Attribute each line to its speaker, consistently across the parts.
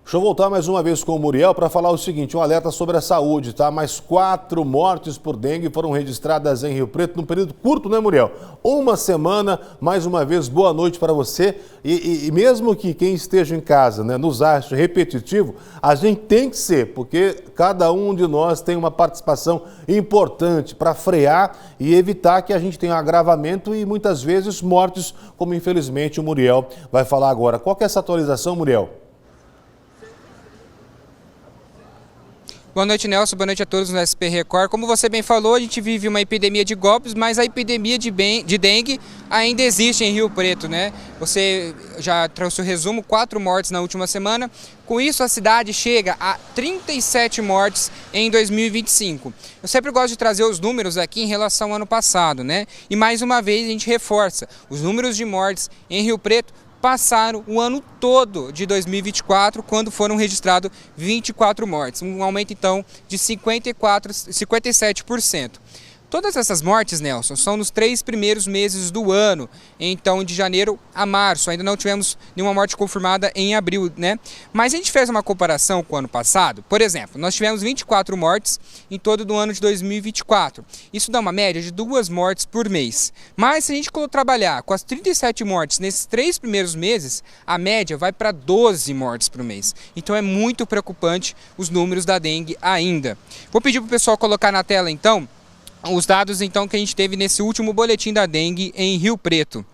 Speaker 1: Deixa eu voltar mais uma vez com o Muriel para falar o seguinte, um alerta sobre a saúde, tá? Mais 4 mortes por dengue foram registradas em Rio Preto num período curto, né, Muriel? Uma semana, mais uma vez, boa noite para você. E mesmo que quem esteja em casa, né, nos ache repetitivo, a gente tem que ser, porque cada um de nós tem uma participação importante para frear e evitar que a gente tenha agravamento e muitas vezes mortes, como infelizmente o Muriel vai falar agora. Qual que é essa atualização, Muriel?
Speaker 2: Boa noite, Nelson. Boa noite a todos no SP Record. Como você bem falou, a gente vive uma epidemia de golpes, mas a epidemia de dengue ainda existe em Rio Preto, né? Você já trouxe o resumo, 4 mortes na última semana. Com isso, a cidade chega a 37 mortes em 2025. Eu sempre gosto de trazer os números aqui em relação ao ano passado, né? E mais uma vez a gente reforça, os números de mortes em Rio Preto passaram o ano todo de 2024, quando foram registrados 24 mortes, um aumento então de 57%. Todas essas mortes, Nelson, são nos 3 primeiros meses do ano, então de janeiro a março. Ainda não tivemos nenhuma morte confirmada em abril, né? Mas a gente fez uma comparação com o ano passado. Por exemplo, nós tivemos 24 mortes em todo o ano de 2024. Isso dá uma média de 2 mortes por mês. Mas se a gente trabalhar com as 37 mortes nesses 3 primeiros meses, a média vai para 12 mortes por mês. Então é muito preocupante os números da dengue ainda. Vou pedir para o pessoal colocar na tela então os dados então que a gente teve nesse último boletim da dengue em Rio Preto.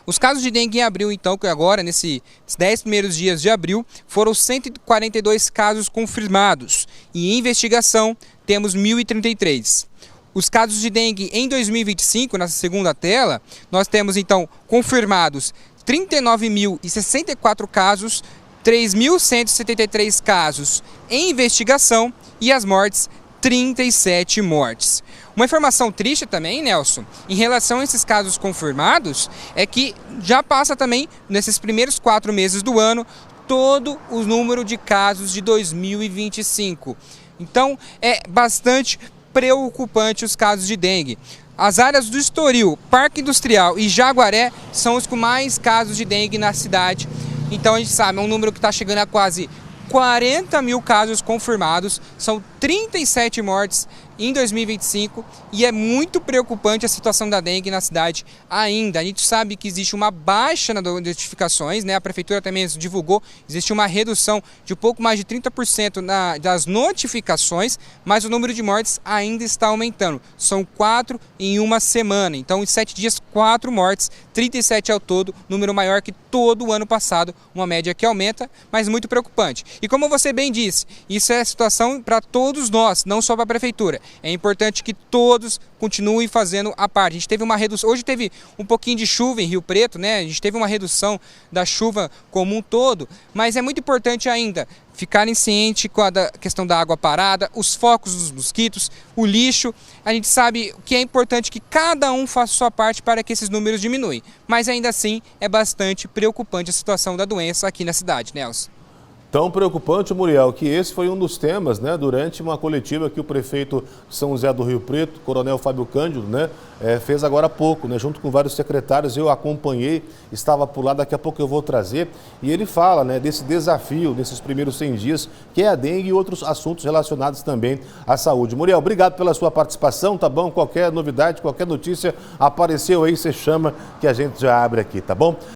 Speaker 2: Os casos de dengue em abril, então, que agora, nesses 10 primeiros dias de abril, foram 142 casos confirmados. E em investigação, temos 1.033. Os casos de dengue em 2025, nessa segunda tela, nós temos, então, confirmados 39.064 casos, 3.173 casos em investigação e as mortes, 37 mortes. Uma informação triste também, Nelson, em relação a esses casos confirmados, é que já passa também, nesses primeiros 4 meses do ano, todo o número de casos de 2025. Então, é bastante preocupante os casos de dengue. As áreas do Estoril, Parque Industrial e Jaguaré são os com mais casos de dengue na cidade. Então, a gente sabe, é um número que está chegando a quase 40 mil casos confirmados, são 37 mortes em 2025 e é muito preocupante a situação da dengue na cidade ainda. A gente sabe que existe uma baixa nas notificações, né? A prefeitura também divulgou, existe uma redução de pouco mais de 30% das notificações, mas o número de mortes ainda está aumentando. São 4 em uma semana, então em 7 dias 4 mortes, 37 ao todo, número maior que todo o ano passado, uma média que aumenta, mas muito preocupante. E como você bem disse, isso é situação para todos nós, não só para a prefeitura. É importante que todos continuem fazendo a parte. A gente teve uma redução, hoje teve um pouquinho de chuva em Rio Preto, né? A gente teve uma redução da chuva como um todo, mas é muito importante ainda ficarem cientes com a questão da água parada, os focos dos mosquitos, o lixo. A gente sabe que é importante que cada um faça a sua parte para que esses números diminuem. Mas ainda assim é bastante preocupante a situação da doença aqui na cidade, Nelson.
Speaker 1: Tão preocupante, Muriel, que esse foi um dos temas, né, durante uma coletiva que o prefeito de São José do Rio Preto, Coronel Fábio Cândido, né, fez agora há pouco, né, junto com vários secretários. Eu acompanhei, estava por lá, daqui a pouco eu vou trazer, e ele fala, né, desse desafio, desses primeiros 100 dias, que é a dengue e outros assuntos relacionados também à saúde. Muriel, obrigado pela sua participação, tá bom? Qualquer novidade, qualquer notícia apareceu aí, você chama que a gente já abre aqui, tá bom?